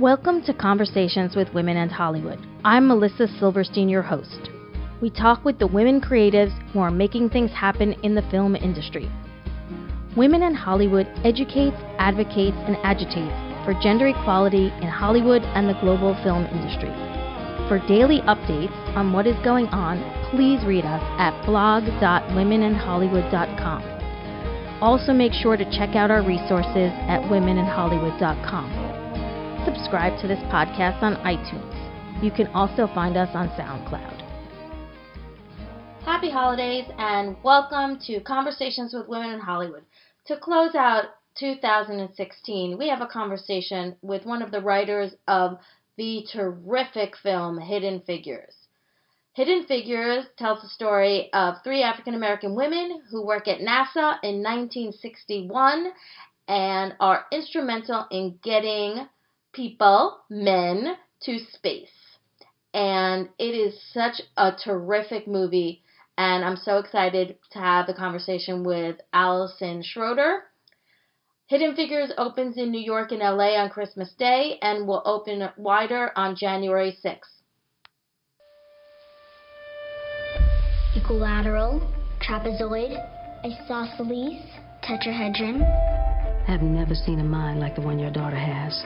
Welcome to Conversations with Women and Hollywood. I'm Melissa Silverstein, your host. We talk with the women creatives who are making things happen in the film industry. Women in Hollywood educates, advocates, and agitates for gender equality in Hollywood and the global film industry. For daily updates on what is going on, please read us at blog.womeninhollywood.com. Also make sure to check out our resources at womeninhollywood.com. Subscribe to this podcast on iTunes. You can also find us on SoundCloud. Happy holidays and welcome to Conversations with Women in Hollywood. To close out 2016, we have a conversation with one of the writers of the terrific film Hidden Figures. Hidden Figures tells the story of three African American women who work at NASA in 1961 and are instrumental in getting men, to space. And it is such a terrific movie, and I'm so excited to have the conversation with Allison Schroeder. Hidden Figures opens in New York and LA on Christmas Day and will open wider on January 6th. Equilateral, trapezoid, isosceles, tetrahedron. I've never seen a mind like the one your daughter has.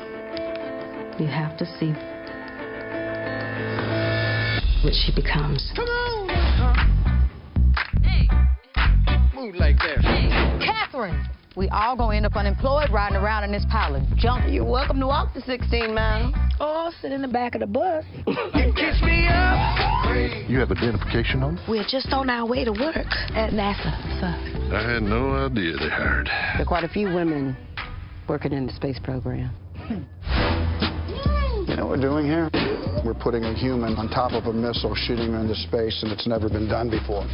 You have to see what she becomes. Come on! Hey! Move like that. Hey, Catherine! We all gonna end up unemployed riding around in this pile of junk. You're welcome to walk the 16 miles. Or sit in the back of the bus. You kiss me up! You have identification on? We're just on our way to work at NASA, sir. I had no idea they hired. There are quite a few women working in the space program. You know what we're doing here? We're putting a human on top of a missile, shooting her into space, and it's never been done before.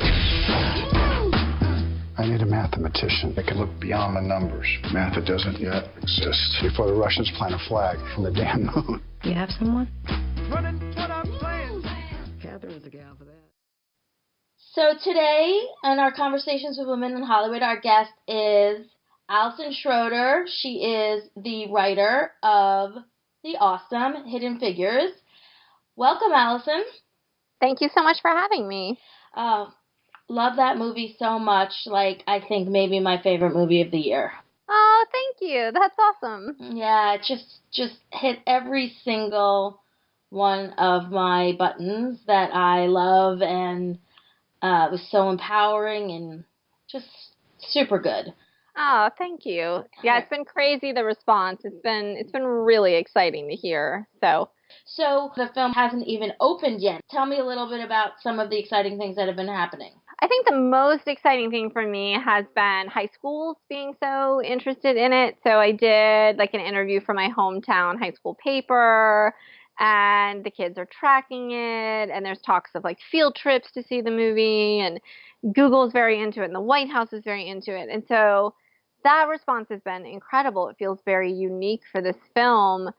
I need a mathematician that can look beyond the numbers. Math that doesn't yet exist. Before the Russians plant a flag from the damn moon. You have someone? Running what I'm playing. Catherine's the gal for that. So today, in our Conversations with Women in Hollywood, our guest is Allison Schroeder. She is the writer of the awesome Hidden Figures. Welcome, Allison. Thank you so much for having me. Love that movie so much. Like, I think maybe my favorite movie of the year. Oh, thank you. That's awesome. Yeah, it just hit every single one of my buttons that I love, and it was so empowering and just super good. Oh, thank you. Yeah, it's been crazy, the response. It's been really exciting to hear. So the film hasn't even opened yet. Tell me a little bit about some of the exciting things that have been happening. I think the most exciting thing for me has been high schools being so interested in it. So I did like an interview for my hometown high school paper, and the kids are tracking it, and there's talks of like field trips to see the movie, and Google's very into it, and the White House is very into it. And so that response has been incredible. It feels very unique for this film.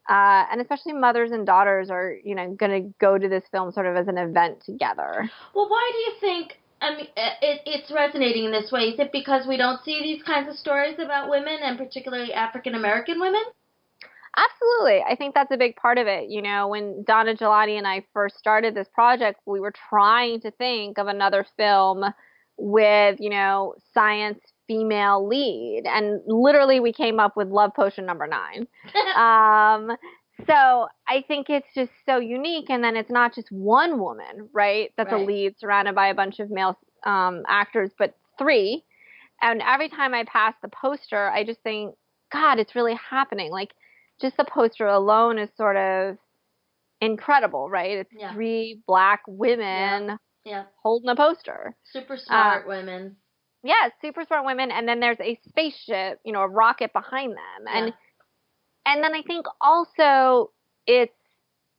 And especially mothers and daughters are, going to go to this film sort of as an event together. Well, why do you think, it's resonating in this way? Is it because we don't see these kinds of stories about women, and particularly African American women? Absolutely. I think that's a big part of it. When Donna Gelati and I first started this project, we were trying to think of another film with, science female lead, and literally we came up with Love Potion number 9. So I think it's just so unique, and then it's not just one woman, right, that's right. a lead surrounded by a bunch of male actors, but 3. And every time I pass the poster, I just think, God, it's really happening. Like, just the poster alone is sort of incredible, right? It's 3 Black women holding a poster. Super smart women. Yeah, super smart women, and then there's a spaceship, a rocket behind them. And then I think also it's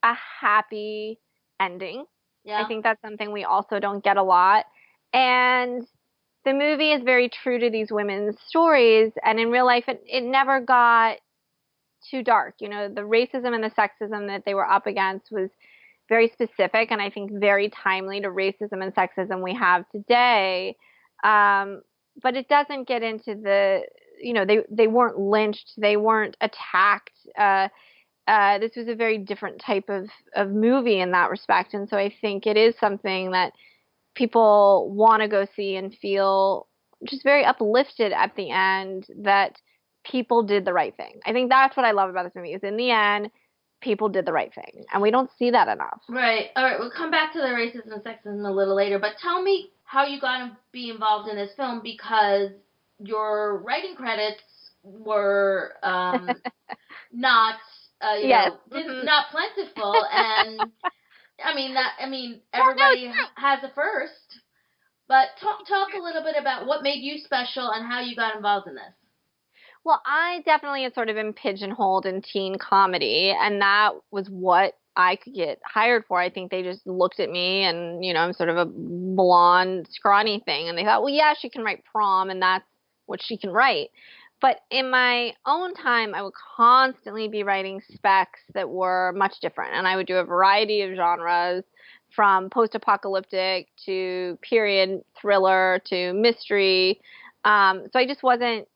a happy ending. Yeah. I think that's something we also don't get a lot. And the movie is very true to these women's stories, and in real life it never got too dark. The racism and the sexism that they were up against was very specific, and I think very timely to racism and sexism we have today. But it doesn't get into the, they weren't lynched, they weren't attacked. this was a very different type of movie in that respect. And so I think it is something that people want to go see and feel just very uplifted at the end that people did the right thing. I think that's what I love about this movie is in the end, people did the right thing. And we don't see that enough. Right. All right, we'll come back to the racism and sexism a little later, but tell me how you got to be involved in this film because your writing credits were not Yes. not plentiful, and everybody has a first. But talk a little bit about what made you special and how you got involved in this. Well, I definitely had sort of been pigeonholed in teen comedy, and that was what I could get hired for. I think they just looked at me, and I'm sort of a blonde, scrawny thing, and they thought, well, yeah, she can write Prom, and that's what she can write. But in my own time, I would constantly be writing specs that were much different. And I would do a variety of genres from post-apocalyptic to period thriller to mystery. So I just wasn't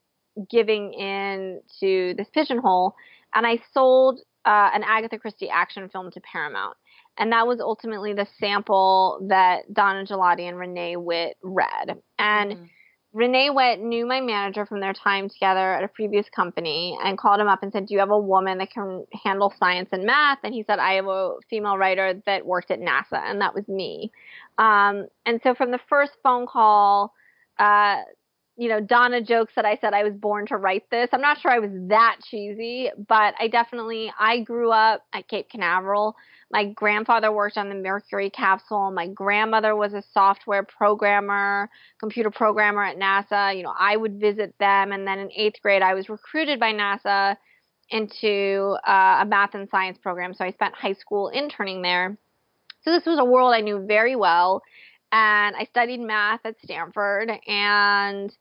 giving in to this pigeonhole. And I sold an Agatha Christie action film to Paramount. And that was ultimately the sample that Donna Gelati and Renee Witt read. And Renee Witt knew my manager from their time together at a previous company and called him up and said, do you have a woman that can handle science and math? And he said, I have a female writer that worked at NASA, and that was me. And so from the first phone call, Donna jokes that I said I was born to write this. I'm not sure I was that cheesy, but I grew up at Cape Canaveral. My grandfather worked on the Mercury capsule. My grandmother was a software programmer, computer programmer at NASA. I would visit them. And then in 8th grade, I was recruited by NASA into a math and science program. So I spent high school interning there. So this was a world I knew very well. And I studied math at Stanford and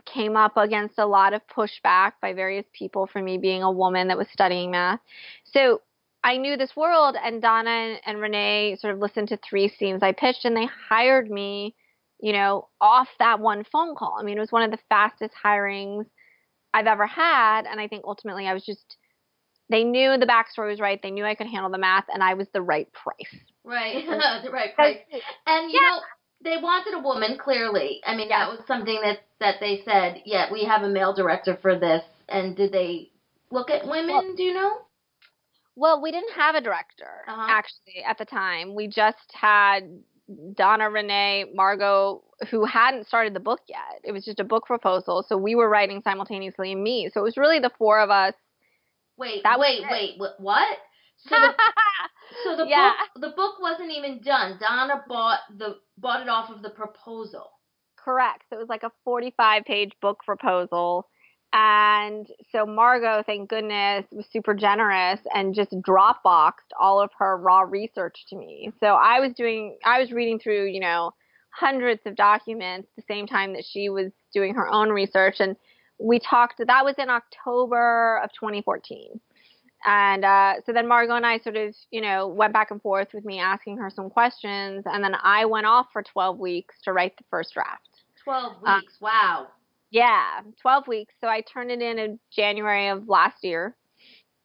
came up against a lot of pushback by various people for me being a woman that was studying math. So I knew this world, and Donna and Renee sort of listened to 3 scenes I pitched, and they hired me, off that one phone call. I mean, it was one of the fastest hirings I've ever had, and I think ultimately they knew the backstory was right, they knew I could handle the math, and I was the right price. Right, the right price. And, they wanted a woman, clearly. I mean, that was something that they said, yeah, we have a male director for this, and did they look at women, do you know? Well, we didn't have a director, actually, at the time. We just had Donna, Renee, Margot, who hadn't started the book yet. It was just a book proposal, so we were writing simultaneously, and me. So it was really the 4 of us. Wait, what? So the book wasn't even done. Donna bought it off of the proposal. Correct. So it was like a 45-page book proposal. And so Margot, thank goodness, was super generous and just Dropboxed all of her raw research to me. So I was reading through, hundreds of documents at the same time that she was doing her own research. And we talked, that was in October of 2014. And so then Margot and I sort of, went back and forth with me asking her some questions. And then I went off for 12 weeks to write the first draft. 12 weeks, wow. Yeah, 12 weeks. So I turned it in January of last year.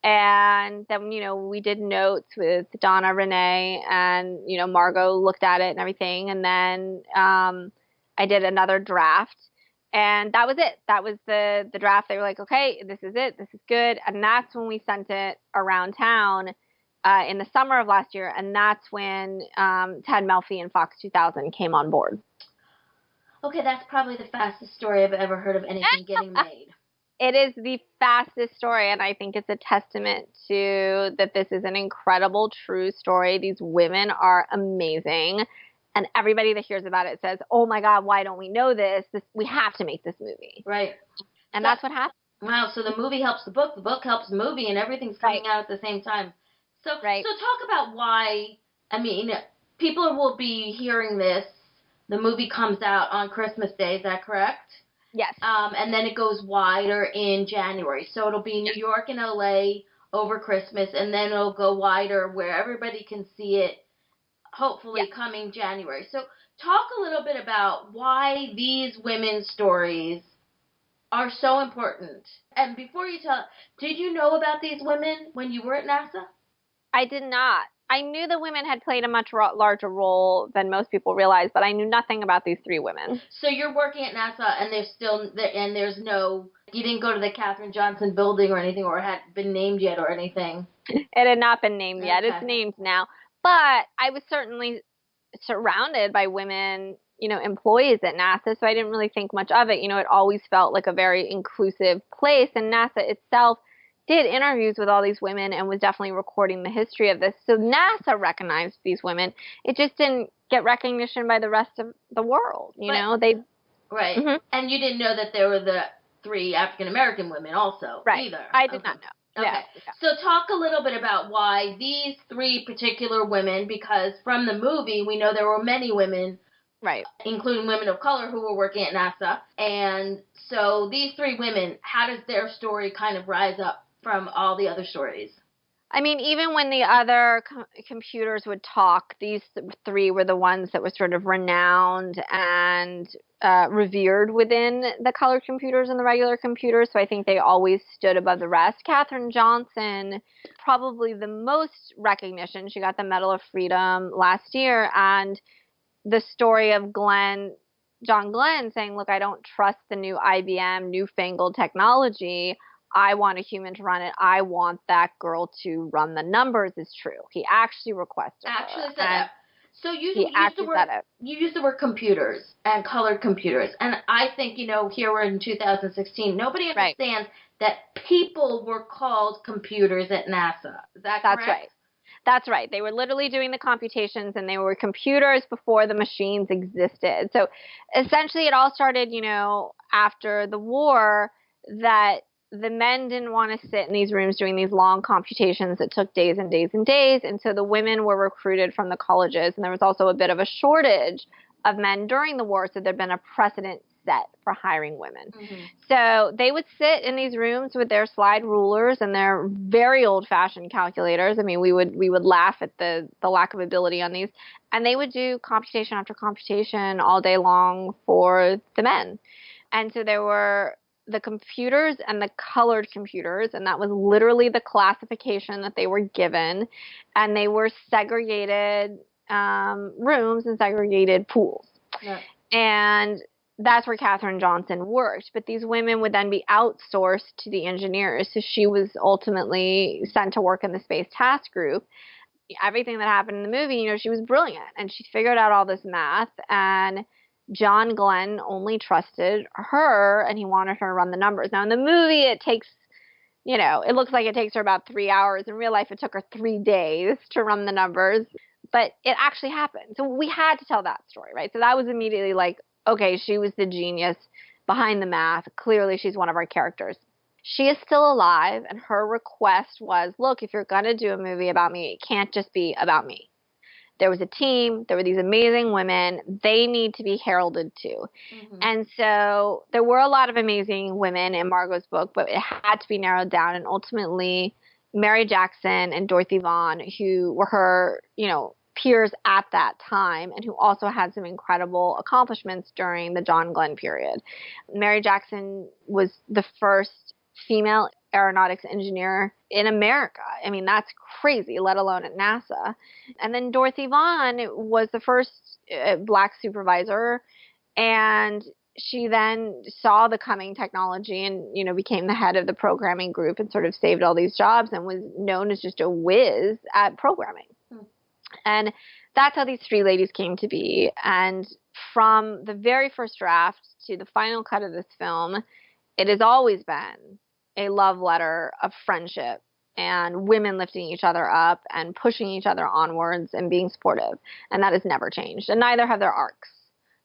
And then, we did notes with Donna, Renee, and, Margot looked at it and everything. And then I did another draft. And that was it. That was the draft. They were like, okay, this is it. This is good. And that's when we sent it around town in the summer of last year. And that's when Ted Melfi and Fox 2000 came on board. Okay, that's probably the fastest story I've ever heard of anything getting made. It is the fastest story, and I think it's a testament to that this is an incredible, true story. These women are amazing, and everybody that hears about it says, oh, my God, why don't we know this? We have to make this movie. Right. And that's what happened. Wow, so the movie helps the book helps the movie, and everything's coming out at the same time. So talk about why, people will be hearing this. The movie comes out on Christmas Day, is that correct? Yes. And then it goes wider in January. So it'll be New York and LA over Christmas, and then it'll go wider where everybody can see it, hopefully coming January. So talk a little bit about why these women's stories are so important. And before you tell, did you know about these women when you were at NASA? I did not. I knew the women had played a much larger role than most people realize, but I knew nothing about these 3 women. So you're working at NASA, and there's no, you didn't go to the Katherine Johnson building or anything, or it hadn't been named yet or anything? It had not been named yet. It's named now. But I was certainly surrounded by women, employees at NASA, so I didn't really think much of it. It always felt like a very inclusive place, and NASA itself did interviews with all these women and was definitely recording the history of this. So NASA recognized these women. It just didn't get recognition by the rest of the world, They Right. Mm-hmm. And you didn't know that there were the 3 African-American women also, either. I did not know. Okay. Yeah. So talk a little bit about why these 3 particular women, because from the movie we know there were many women, right, including women of color who were working at NASA. And so these 3 women, how does their story kind of rise up from all the other stories? I mean, even when the other computers would talk, these 3 were the ones that were sort of renowned and revered within the colored computers and the regular computers. So I think they always stood above the rest. Katherine Johnson, probably the most recognition. She got the Medal of Freedom last year. And the story of John Glenn saying, look, I don't trust the new IBM newfangled technology. I want a human to run it. I want that girl to run the numbers is true. He actually requested said that. So you use the word computers and colored computers. And I think, here we're in 2016, nobody understands that people were called computers at NASA. Is that correct? That's right. That's right. They were literally doing the computations, and they were computers before the machines existed. So essentially it all started, after the war, that the men didn't want to sit in these rooms doing these long computations that took days and days and days. And so the women were recruited from the colleges. And there was also a bit of a shortage of men during the war. So there'd been a precedent set for hiring women. Mm-hmm. So they would sit in these rooms with their slide rulers and their very old-fashioned calculators. I mean, we would laugh at the lack of ability on these. And they would do computation after computation all day long for the men. And so there were the computers and the colored computers, and that was literally the classification that they were given, and they were segregated rooms and segregated pools. Yeah. And that's where Katherine Johnson worked. But these women would then be outsourced to the engineers, so she was ultimately sent to work in the Space Task Group. Everything that happened in the movie, she was brilliant, and she figured out all this math, and John Glenn only trusted her, and he wanted her to run the numbers. Now, in the movie, it takes, it looks like it takes her about 3 hours. In real life, it took her 3 days to run the numbers, but it actually happened. So we had to tell that story, right? So that was immediately like, okay, she was the genius behind the math. Clearly, she's one of our characters. She is still alive, and her request was, look, if you're going to do a movie about me, it can't just be about me. There was a team. There were these amazing women. They need to be heralded too. Mm-hmm. And so there were a lot of amazing women in Margot's book, but it had to be narrowed down. And ultimately, Mary Jackson and Dorothy Vaughan, who were her, peers at that time, and who also had some incredible accomplishments during the John Glenn period. Mary Jackson was the first female aeronautics engineer in America. I mean, that's crazy, let alone at NASA. And then Dorothy Vaughan was the first black supervisor, and she then saw the coming technology and, became the head of the programming group and sort of saved all these jobs and was known as just a whiz at programming. And that's how these 3 ladies came to be. And from the very first draft to the final cut of this film, it has always been a love letter of friendship and women lifting each other up and pushing each other onwards and being supportive. And that has never changed. And neither have their arcs.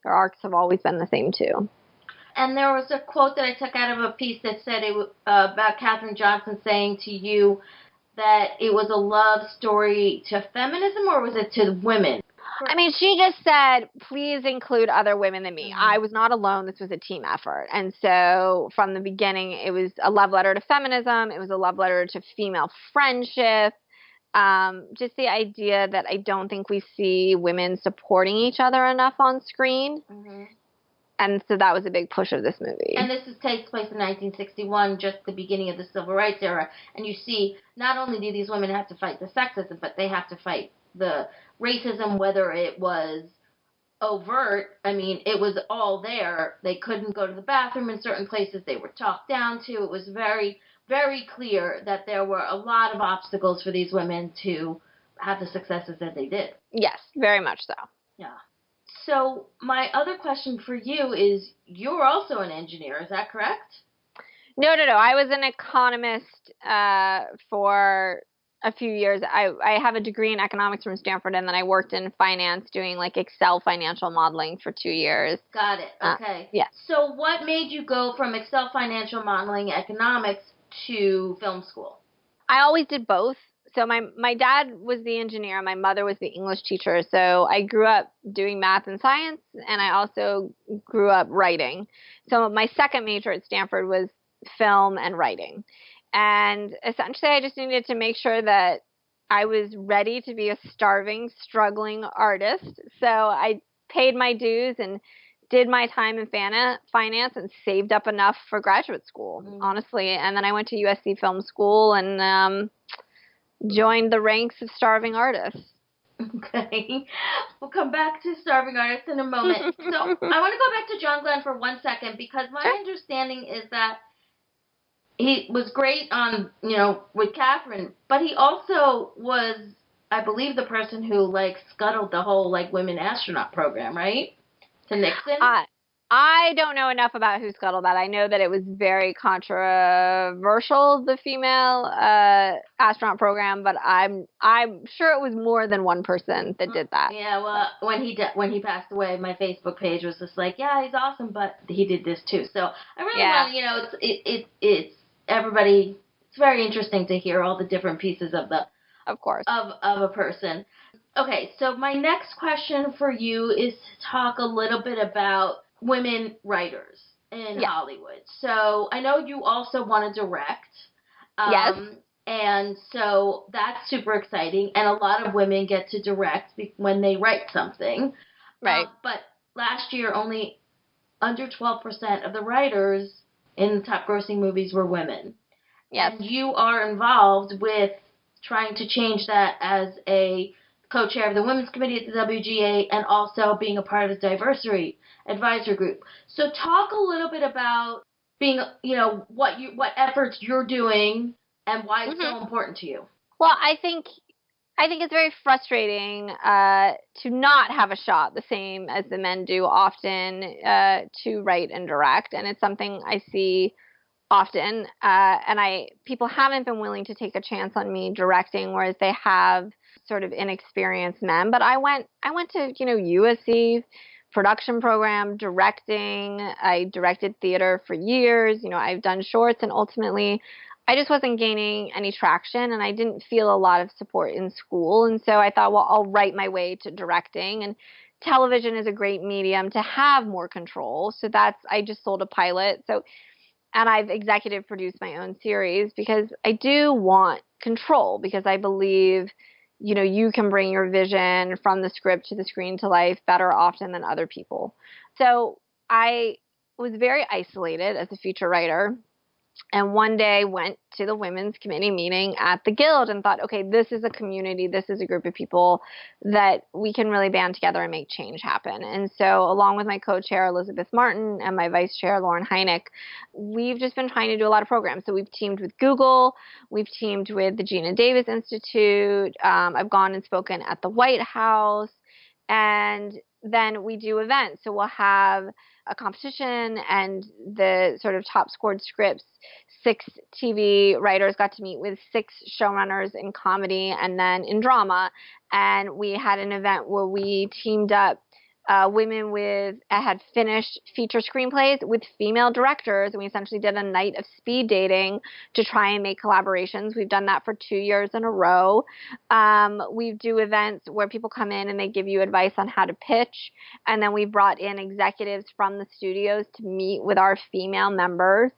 Their arcs have always been the same too. And there was a quote that I took out of a piece that said about Katherine Johnson saying to you that it was a love story to feminism, or was it to women? I mean, she just said, please include other women than me. Mm-hmm. I was not alone. This was a team effort. And so from the beginning, it was a love letter to feminism. It was a love letter to female friendship. Just the idea that I don't think we see women supporting each other enough on screen. Mm-hmm. And so that was a big push of this movie. And this takes place in 1961, just the beginning of the Civil Rights era. And you see, not only do these women have to fight the sexism, but they have to fight the racism, whether it was overt. I mean, it was all there. They couldn't go to the bathroom in certain places. They were talked down to. It was very, very clear that there were a lot of obstacles for these women to have the successes that they did. Yes, very much so. Yeah. So my other question for you is, you're also an engineer, is that correct? No. I was an economist for a few years. I have a degree in economics from Stanford, and then I worked in finance doing like Excel financial modeling for 2 years. Got it. Okay. Yeah. So what made you go from Excel financial modeling economics to film school? I always did both. So my dad was the engineer, my mother was the English teacher. So I grew up doing math and science, and I also grew up writing. So my second major at Stanford was film and writing. And essentially I just needed to make sure that I was ready to be a starving, struggling artist. So I paid my dues and did my time in finance and saved up enough for graduate school, honestly. And then I went to USC Film School and joined the ranks of starving artists. Okay. We'll come back to starving artists in a moment. So I want to go back to John Glenn for 1 second, because my understanding is that he was great on, with Catherine, but he also was, I believe, the person who, scuttled the whole, women astronaut program, right? To Nixon? I don't know enough about who scuttled that. I know that it was very controversial, the female astronaut program, but I'm sure it was more than one person that did that. Yeah, well, when he passed away, my Facebook page was just like, yeah, he's awesome, but he did this too. So I really want, it's everybody. It's very interesting to hear all the different pieces of a person. Okay, so my next question for you is to talk a little bit about women writers in Hollywood. So I know you also want to direct. Yes. And so that's super exciting. And a lot of women get to direct when they write something. Right. But last year, only under 12% of the writers in the top grossing movies were women. Yes. And you are involved with trying to change that as a co-chair of the Women's Committee at the WGA, and also being a part of the Diversity Advisory Group. So talk a little bit about being, what efforts you're doing and why it's so important to you. Well, I think it's very frustrating to not have a shot the same as the men do often to write and direct, and it's something I see often. And people haven't been willing to take a chance on me directing, whereas they have sort of inexperienced men. But I went to USC production program, directing. I directed theater for years. I've done shorts, and ultimately I just wasn't gaining any traction, and I didn't feel a lot of support in school. And so I thought, well, I'll write my way to directing, and television is a great medium to have more control. So I just sold a pilot. And I've executive produced my own series because I do want control, because I believe you can bring your vision from the script to the screen to life better often than other people. So I was very isolated as a feature writer, and one day went to the Women's Committee meeting at the Guild and thought, okay, this is a community, this is a group of people that we can really band together and make change happen. And so along with my co-chair, Elizabeth Martin, and my vice chair, Lauren Hynek, we've just been trying to do a lot of programs. So we've teamed with Google, we've teamed with the Gina Davis Institute, I've gone and spoken at the White House, and then we do events. So we'll have a competition, and the sort of top scored scripts, 6 TV writers got to meet with 6 showrunners in comedy and then in drama. And we had an event where we teamed up women had finished feature screenplays with female directors, and we essentially did a night of speed dating to try and make collaborations. We've done that for 2 years in a row. We do events where people come in and they give you advice on how to pitch, and then we brought in executives from the studios to meet with our female members.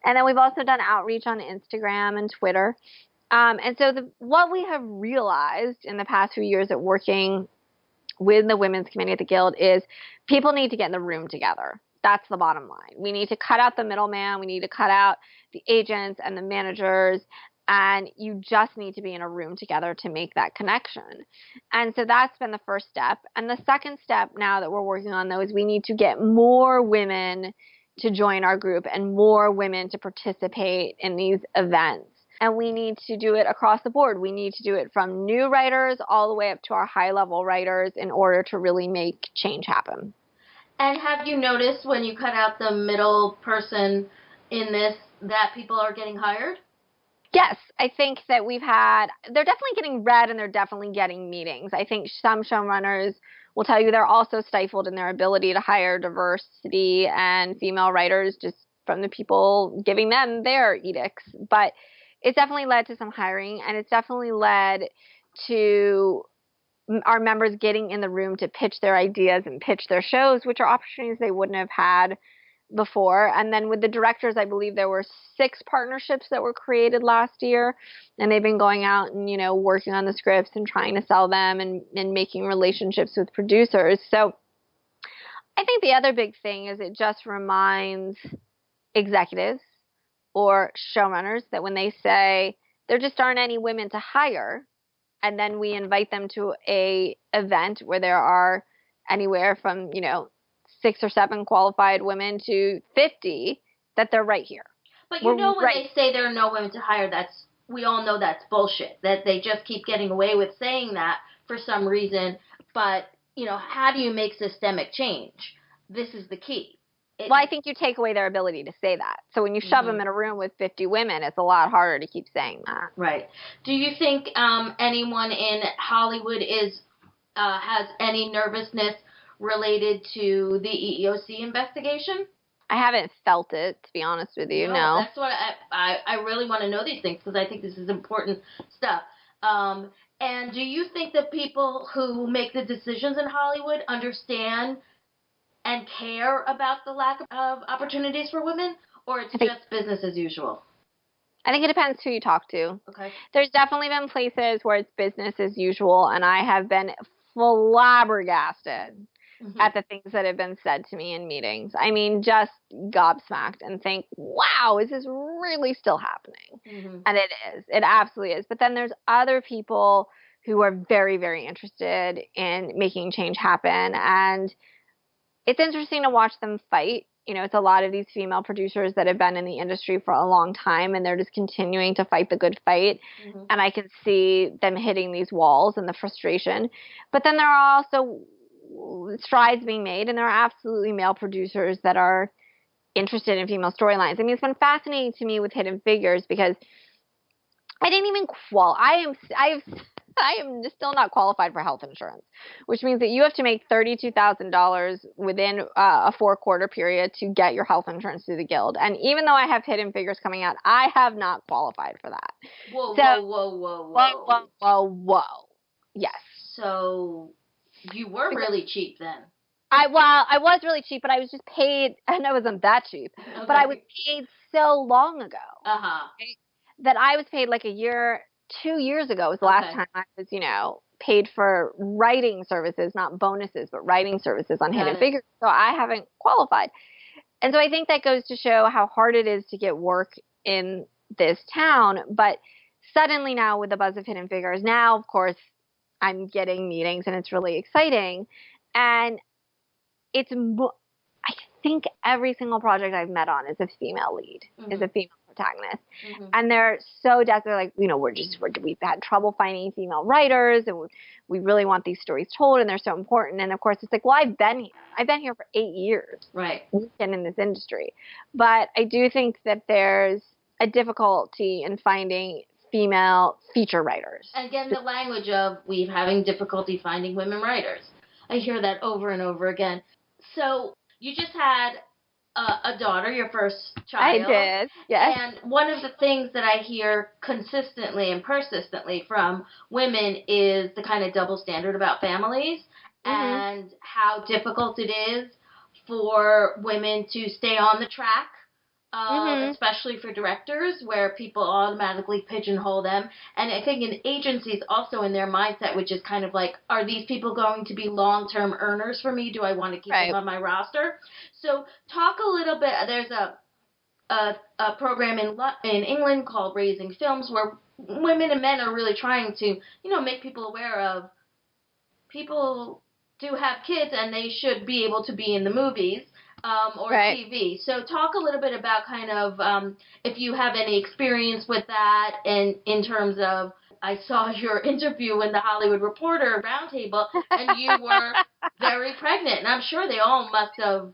And then we've also done outreach on Instagram and Twitter. And so what we have realized in the past few years at working with the Women's Committee at the Guild is people need to get in the room together. That's the bottom line. We need to cut out the middleman. We need to cut out the agents and the managers. And you just need to be in a room together to make that connection. And so that's been the first step. And the second step now that we're working on, though, is we need to get more women to join our group and more women to participate in these events. And we need to do it across the board. We need to do it from new writers all the way up to our high-level writers in order to really make change happen. And have you noticed when you cut out the middle person in this that people are getting hired? Yes, I think that they're definitely getting read and they're definitely getting meetings. I think some showrunners will tell you they're also stifled in their ability to hire diversity and female writers just from the people giving them their edicts. But it's definitely led to some hiring, and it's definitely led to our members getting in the room to pitch their ideas and pitch their shows, which are opportunities they wouldn't have had before. And then with the directors, I believe there were 6 partnerships that were created last year, and they've been going out and, working on the scripts and trying to sell them and making relationships with producers. So I think the other big thing is it just reminds executives or showrunners that when they say there just aren't any women to hire, and then we invite them to a event where there are anywhere from, 6 or 7 qualified women to 50, that they're right here. But when they say there are no women to hire, we all know that's bullshit, that they just keep getting away with saying that for some reason. But, how do you make systemic change? This is the key. Well, I think you take away their ability to say that. So when you shove them in a room with 50 women, it's a lot harder to keep saying that. Right. Do you think anyone in Hollywood has any nervousness related to the EEOC investigation? I haven't felt it, to be honest with you, no. That's what I really want to know these things because I think this is important stuff. And do you think that people who make the decisions in Hollywood understand and care about the lack of opportunities for women, or it's just business as usual? I think it depends who you talk to. Okay. There's definitely been places where it's business as usual, and I have been flabbergasted at the things that have been said to me in meetings. I mean, just gobsmacked and think, wow, is this really still happening? And it is. It absolutely is. But then there's other people who are very, very interested in making change happen, and it's interesting to watch them fight. It's a lot of these female producers that have been in the industry for a long time, and they're just continuing to fight the good fight. And I can see them hitting these walls and the frustration. But then there are also strides being made, and there are absolutely male producers that are interested in female storylines. I mean, it's been fascinating to me with Hidden Figures because I didn't even I am still not qualified for health insurance, which means that you have to make $32,000 within a 4-quarter period to get your health insurance through the Guild. And even though I have Hidden Figures coming out, I have not qualified for that. Whoa. Yes. So you were really cheap then. I was really cheap, but I was just paid, and I wasn't that cheap, but I was paid so long ago. Right, that I was paid like 2 years ago was the last time I was, paid for writing services, not bonuses, but writing services on Hidden Figures. So I haven't qualified. And so I think that goes to show how hard it is to get work in this town. But suddenly now with the buzz of Hidden Figures, now, of course, I'm getting meetings and it's really exciting. And I think every single project I've met on is a female lead, is a female protagonist. And they're so desperate, like, we've had trouble finding female writers, and we really want these stories told, and they're so important. And of course, it's like, well, I've been here for 8 years. Right. We've been in this industry. But I do think that there's a difficulty in finding female feature writers. Again, the language of we're having difficulty finding women writers. I hear that over and over again. So you just had a daughter, your first child. I did, yes. And one of the things that I hear consistently and persistently from women is the kind of double standard about families and how difficult it is for women to stay on the track especially for directors, where people automatically pigeonhole them. And I think in agencies also in their mindset, which is kind of like, are these people going to be long-term earners for me? Do I want to keep them on my roster? So talk a little bit. There's a program in England called Raising Films, where women and men are really trying to, make people aware of people do have kids and they should be able to be in the movies or TV. So talk a little bit about kind of if you have any experience with that, and in terms of, I saw your interview in the Hollywood Reporter Roundtable, and you were very pregnant, and I'm sure they all must have,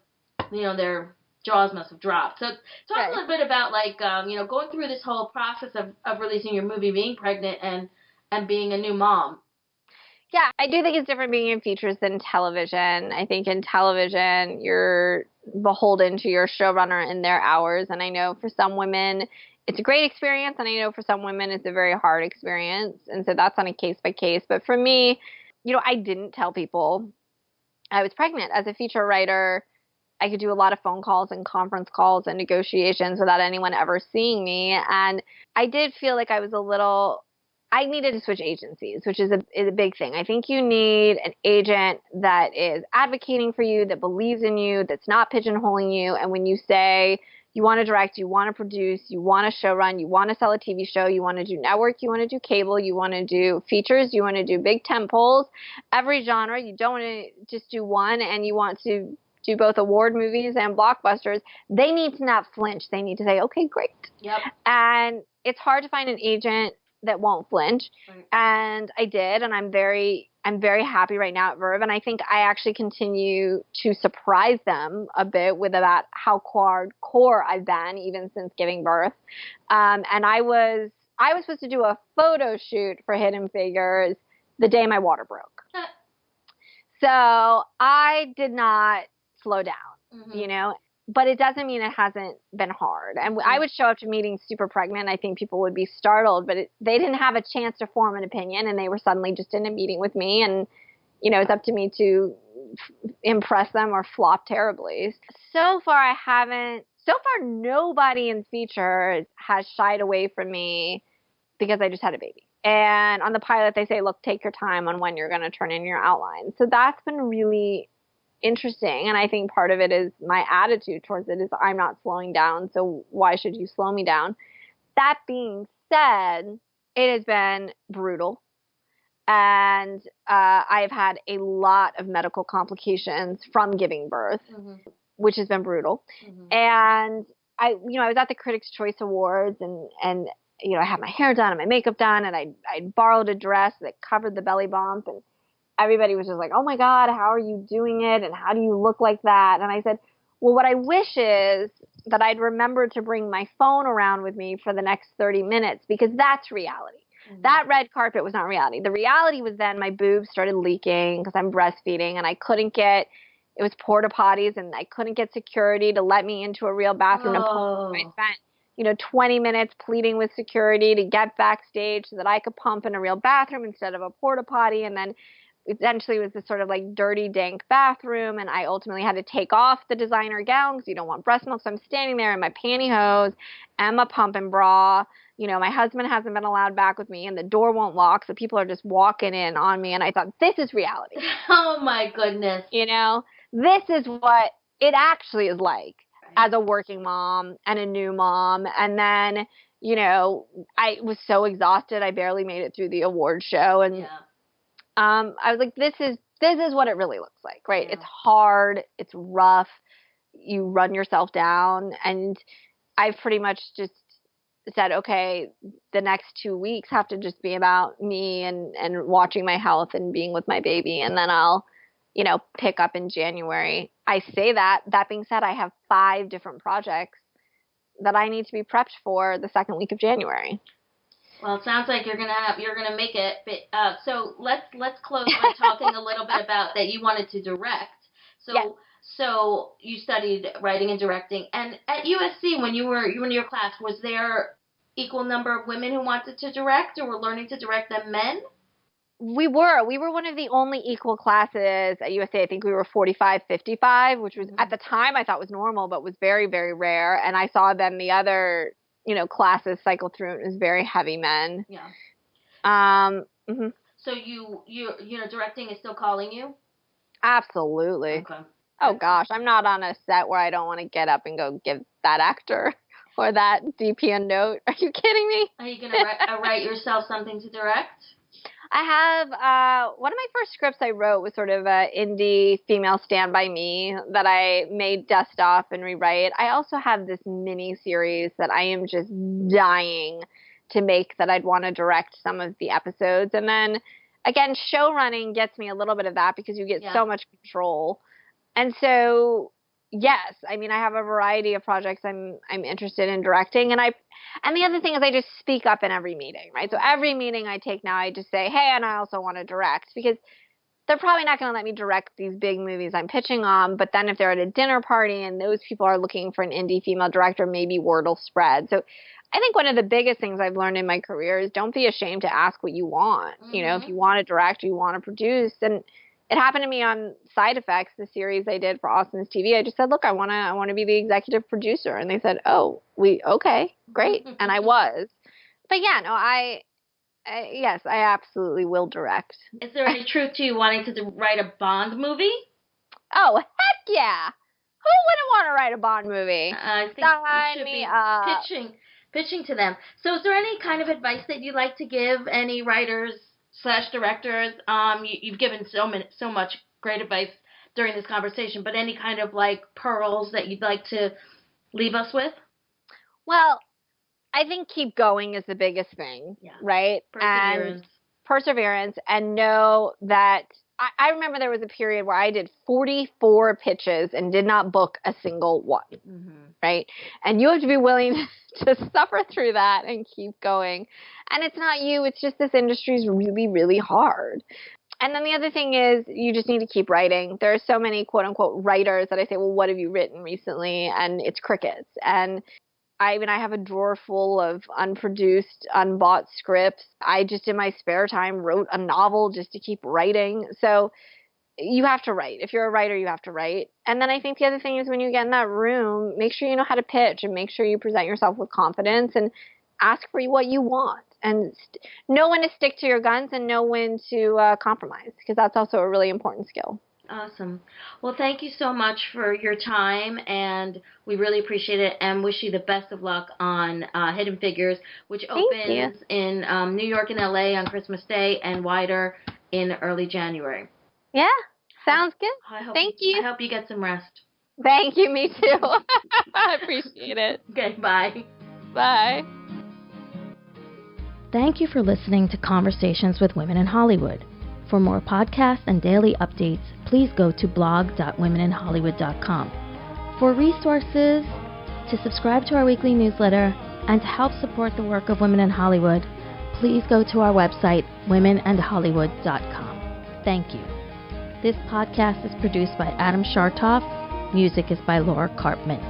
their jaws must have dropped. So talk a little bit about, like, going through this whole process of releasing your movie, being pregnant, and being a new mom. Yeah, I do think it's different being in features than television. I think in television, you're beholden to your showrunner and their hours. And I know for some women, it's a great experience. And I know for some women, it's a very hard experience. And so that's on a case by case. But for me, I didn't tell people I was pregnant. As a feature writer, I could do a lot of phone calls and conference calls and negotiations without anyone ever seeing me. And I did feel like I needed to switch agencies, which is a big thing. I think you need an agent that is advocating for you, that believes in you, that's not pigeonholing you. And when you say you want to direct, you want to produce, you want to showrun, you want to sell a TV show, you want to do network, you want to do cable, you want to do features, you want to do big tentpoles, every genre, you don't want to just do one, and you want to do both award movies and blockbusters, they need to not flinch. They need to say, okay, great. Yep. And it's hard to find an agent that won't flinch. Right. And I did, and I'm very happy right now at Verve, and I think I actually continue to surprise them a bit with about how hardcore I've been even since giving birth. And I was supposed to do a photo shoot for Hidden Figures the day my water broke. So I did not slow down, but it doesn't mean it hasn't been hard. And I would show up to meetings super pregnant. I think people would be startled, but they didn't have a chance to form an opinion, and they were suddenly just in a meeting with me. And, it's up to me to impress them or flop terribly. So far, nobody in features has shied away from me because I just had a baby. And on the pilot, they say, look, take your time on when you're going to turn in your outline. So that's been really interesting. And I think part of it is my attitude towards it is I'm not slowing down. So why should you slow me down? That being said, it has been brutal. And I've had a lot of medical complications from giving birth, which has been brutal. And I was at the Critics' Choice Awards, and I had my hair done and my makeup done, and I borrowed a dress that covered the belly bump, and everybody was just like, oh my God, how are you doing it? And how do you look like that? And I said, well, what I wish is that I'd remember to bring my phone around with me for the next 30 minutes, because that's reality. That red carpet was not reality. The reality was then my boobs started leaking because I'm breastfeeding, and I couldn't get, it was porta potties, and I couldn't get security to let me into a real bathroom. Oh. I spent 20 minutes pleading with security to get backstage so that I could pump in a real bathroom instead of a porta potty. And then essentially it was this sort of like dirty, dank bathroom. And I ultimately had to take off the designer gown because you don't want breast milk. So I'm standing there in my pantyhose and my pump and bra. My husband hasn't been allowed back with me, and the door won't lock. So people are just walking in on me. And I thought, this is reality. Oh my goodness. This is what it actually is like as a working mom and a new mom. And then, I was so exhausted. I barely made it through the award show. And I was like, this is what it really looks like, right? Yeah. It's hard. It's rough. You run yourself down. And I've pretty much just said, okay, the next 2 weeks have to just be about me and watching my health and being with my baby. And then I'll, pick up in January. I say that. That being said, I have 5 different projects that I need to be prepped for the second week of January. Well, it sounds like you're gonna make it. But so let's close by talking a little bit about that you wanted to direct. So yes. So you studied writing and directing, and at USC when you were in your class, was there equal number of women who wanted to direct or were learning to direct than men? We were one of the only equal classes at USA. I think we were 45, 55, which was at the time I thought was normal, but was very, very rare. And I saw then the other, classes cycle through. It was very heavy men. Yeah. Mm-hmm. So directing is still calling you? Absolutely. Okay. Oh gosh, I'm not on a set where I don't want to get up and go give that actor or that DP a note. Are you kidding me? Are you gonna write yourself something to direct? I have one of my first scripts I wrote was sort of a indie female Stand By Me that I made dust off and rewrite. I also have this mini series that I am just dying to make that I'd want to direct some of the episodes. And then again, show running gets me a little bit of that because you get so much control. And so yes, I mean I have a variety of projects I'm interested in directing, and the other thing is I just speak up in every meeting, right? So every meeting I take now, I just say, hey, and I also want to direct, because they're probably not going to let me direct these big movies I'm pitching on. But then if they're at a dinner party and those people are looking for an indie female director, maybe word will spread. So I think one of the biggest things I've learned in my career is don't be ashamed to ask what you want. Mm-hmm. If you want to direct, you want to produce. And it happened to me on Side Effects, the series I did for Austin's TV. I just said, look, I want to be the executive producer. And they said, oh, okay, great. And I was. But yeah, no, yes, I absolutely will direct. Is there any truth to you wanting to write a Bond movie? Oh, heck yeah. Who wouldn't want to write a Bond movie? I think you should be pitching to them. So is there any kind of advice that you'd like to give any writers / directors? You've given so much great advice during this conversation, but any kind of like pearls that you'd like to leave us with? Well, I think keep going is the biggest thing, right? Perseverance, and know that I remember there was a period where I did 44 pitches and did not book a single one, right? And you have to be willing to suffer through that and keep going. And it's not you, it's just this industry is really, really hard. And then the other thing is you just need to keep writing. There are so many quote unquote writers that I say, well, what have you written recently? And it's crickets. And I have a drawer full of unproduced, unbought scripts. I just in my spare time wrote a novel just to keep writing. So you have to write. If you're a writer, you have to write. And then I think the other thing is when you get in that room, make sure you know how to pitch and make sure you present yourself with confidence and ask for what you want. And know when to stick to your guns and know when to compromise, because that's also a really important skill. Awesome. Well, thank you so much for your time, and we really appreciate it and wish you the best of luck on Hidden Figures, which opens in New York and LA on Christmas Day and wider in early January. Yeah, sounds good. Thank you. I hope you get some rest. Thank you, me too. I appreciate it. Okay, bye. Bye. Thank you for listening to Conversations with Women in Hollywood. For more podcasts and daily updates, please go to blog.womeninhollywood.com. For resources, to subscribe to our weekly newsletter, and to help support the work of Women in Hollywood, please go to our website, womenandhollywood.com. Thank you. This podcast is produced by Adam Shartoff. Music is by Laura Karpman.